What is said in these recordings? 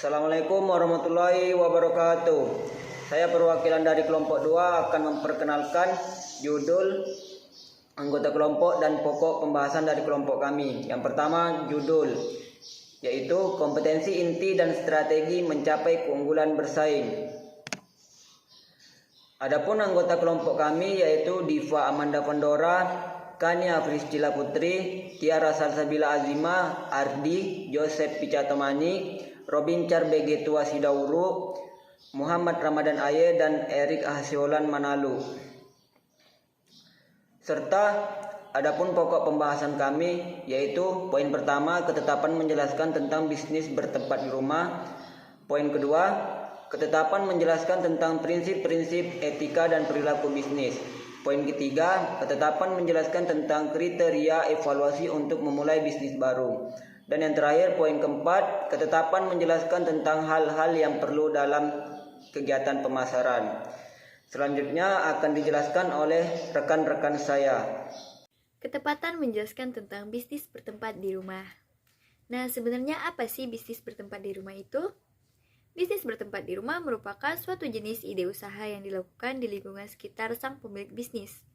Assalamualaikum warahmatullahi wabarakatuh. Saya perwakilan dari kelompok 2 akan memperkenalkan judul, anggota kelompok dan pokok pembahasan dari kelompok kami. Yang pertama, judul yaitu kompetensi inti dan strategi mencapai keunggulan bersaing. Adapun anggota kelompok kami yaitu Diva Amanda Fondora, Kania Priscila Putri, Tiara Salsabila Azima, Ardi, Joseph Picatomani, Robin Charbege Tua Sidauru, Muhammad Ramadan Aye, dan Erik Hasiolan Manalu. Serta adapun pokok pembahasan kami yaitu poin pertama, ketetapan menjelaskan tentang bisnis bertempat di rumah. Poin kedua, ketetapan menjelaskan tentang prinsip-prinsip etika dan perilaku bisnis. Poin ketiga, ketetapan menjelaskan tentang kriteria evaluasi untuk memulai bisnis baru. Dan yang terakhir, poin keempat, ketetapan menjelaskan tentang hal-hal yang perlu dalam kegiatan pemasaran. Selanjutnya akan dijelaskan oleh rekan-rekan saya. Ketepatan menjelaskan tentang bisnis bertempat di rumah. Nah, sebenarnya apa sih bisnis bertempat di rumah itu? Bisnis bertempat di rumah merupakan suatu jenis ide usaha yang dilakukan di lingkungan sekitar sang pemilik bisnis.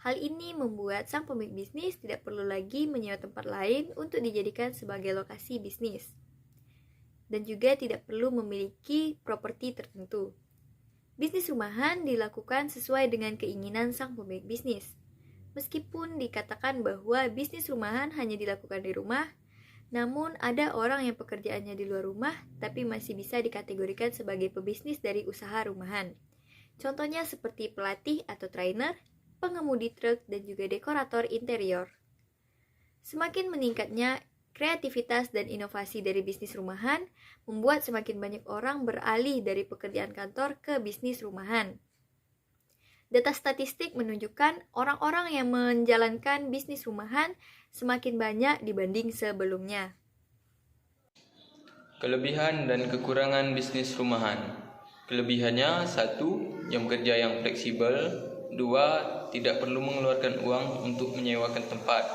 Hal ini membuat sang pemilik bisnis tidak perlu lagi menyewa tempat lain untuk dijadikan sebagai lokasi bisnis. Dan juga tidak perlu memiliki properti tertentu. Bisnis rumahan dilakukan sesuai dengan keinginan sang pemilik bisnis. Meskipun dikatakan bahwa bisnis rumahan hanya dilakukan di rumah, namun ada orang yang pekerjaannya di luar rumah tapi masih bisa dikategorikan sebagai pebisnis dari usaha rumahan. Contohnya seperti pelatih atau trainer, pengemudi truk, dan juga dekorator interior. Semakin meningkatnya kreativitas dan inovasi dari bisnis rumahan membuat semakin banyak orang beralih dari pekerjaan kantor ke bisnis rumahan. Data statistik menunjukkan orang-orang yang menjalankan bisnis rumahan semakin banyak dibanding sebelumnya. Kelebihan dan kekurangan bisnis rumahan. Kelebihannya: 1. Jam kerja yang fleksibel. 2. Tidak perlu mengeluarkan uang untuk menyewakan tempat.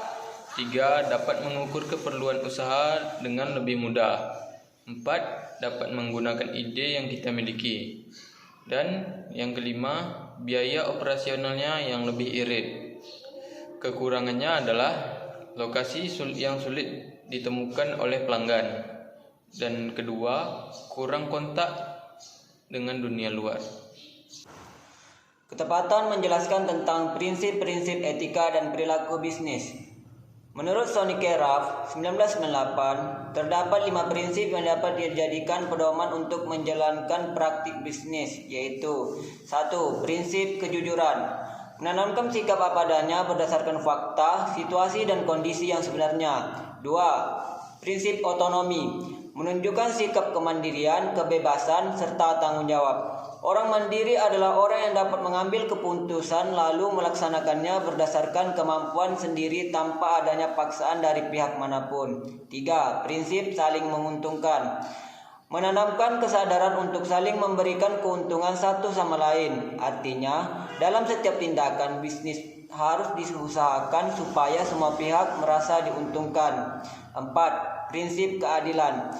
3. Dapat mengukur keperluan usaha dengan lebih mudah. 4. Dapat menggunakan ide yang kita miliki. Dan yang kelima, biaya operasionalnya yang lebih irit. Kekurangannya adalah lokasi yang sulit ditemukan oleh pelanggan. Dan kedua, kurang kontak dengan dunia luar. Ketepatan menjelaskan tentang prinsip-prinsip etika dan perilaku bisnis. Menurut Sonny Keraf, 1998, terdapat 5 prinsip yang dapat dijadikan pedoman untuk menjalankan praktik bisnis, yaitu 1. Prinsip kejujuran, menanamkan sikap apa adanya berdasarkan fakta, situasi, dan kondisi yang sebenarnya. 2. Prinsip otonomi, menunjukkan sikap kemandirian, kebebasan, serta tanggung jawab. Orang mandiri adalah orang yang dapat mengambil keputusan lalu melaksanakannya berdasarkan kemampuan sendiri tanpa adanya paksaan dari pihak manapun. 3. Prinsip saling menguntungkan, menanamkan kesadaran untuk saling memberikan keuntungan satu sama lain. Artinya, dalam setiap tindakan bisnis harus diusahakan supaya semua pihak merasa diuntungkan. 4. Prinsip keadilan,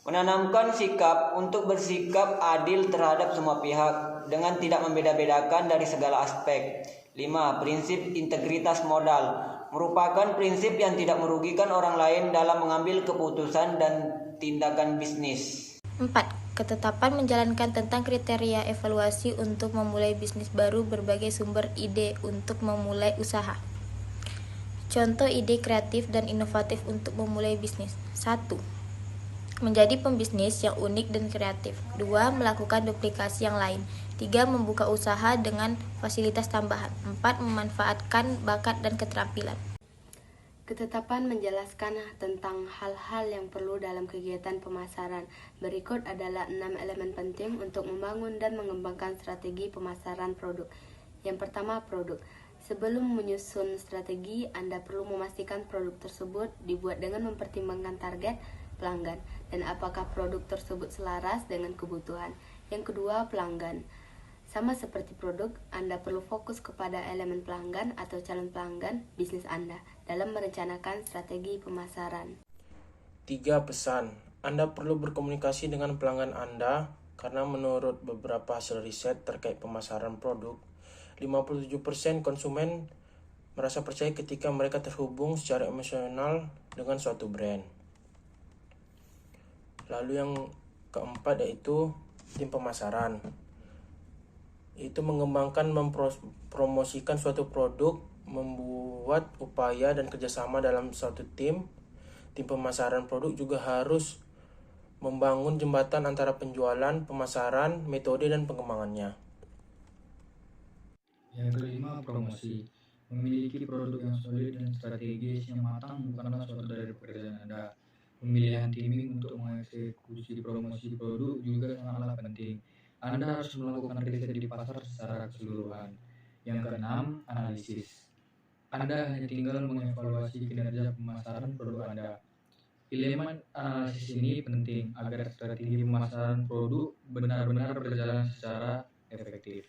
menanamkan sikap untuk bersikap adil terhadap semua pihak dengan tidak membeda-bedakan dari segala aspek. 5. Prinsip integritas modal, merupakan prinsip yang tidak merugikan orang lain dalam mengambil keputusan dan tindakan bisnis. 4. Ketetapan menjalankan tentang kriteria evaluasi untuk memulai bisnis baru, berbagai sumber ide untuk memulai usaha. Contoh ide kreatif dan inovatif untuk memulai bisnis. 1. Menjadi pembisnis yang unik dan kreatif. 2. Melakukan duplikasi yang lain. 3. Membuka usaha dengan fasilitas tambahan. 4. Memanfaatkan bakat dan keterampilan. Ketetapan menjelaskan tentang hal-hal yang perlu dalam kegiatan pemasaran. Berikut adalah 6 elemen penting untuk membangun dan mengembangkan strategi pemasaran produk. Yang pertama, produk. Sebelum menyusun strategi, Anda perlu memastikan produk tersebut dibuat dengan mempertimbangkan target pelanggan dan apakah produk tersebut selaras dengan kebutuhan. Yang kedua, pelanggan. Sama seperti produk, Anda perlu fokus kepada elemen pelanggan atau calon pelanggan bisnis Anda dalam merencanakan strategi pemasaran. 3. Pesan. Anda perlu berkomunikasi dengan pelanggan Anda karena menurut beberapa hasil riset terkait pemasaran produk, 57% konsumen merasa percaya ketika mereka terhubung secara emosional dengan suatu brand. Lalu yang keempat yaitu tim pemasaran. Itu mengembangkan mempromosikan suatu produk, membuat upaya dan kerjasama dalam suatu tim. Tim pemasaran produk juga harus membangun jembatan antara penjualan, pemasaran, metode, dan pengembangannya. Yang kelima, promosi. Memiliki produk yang solid dan strategis yang matang bukanlah suatu dari pekerjaan Anda. Pemilihan timing untuk mengeksekusi promosi produk juga sangatlah penting. Anda harus melakukan riset di pasar secara keseluruhan. Yang keenam, analisis. Anda hanya tinggal mengevaluasi kinerja pemasaran produk Anda. Elemen analisis ini penting agar strategi pemasaran produk benar-benar berjalan secara efektif.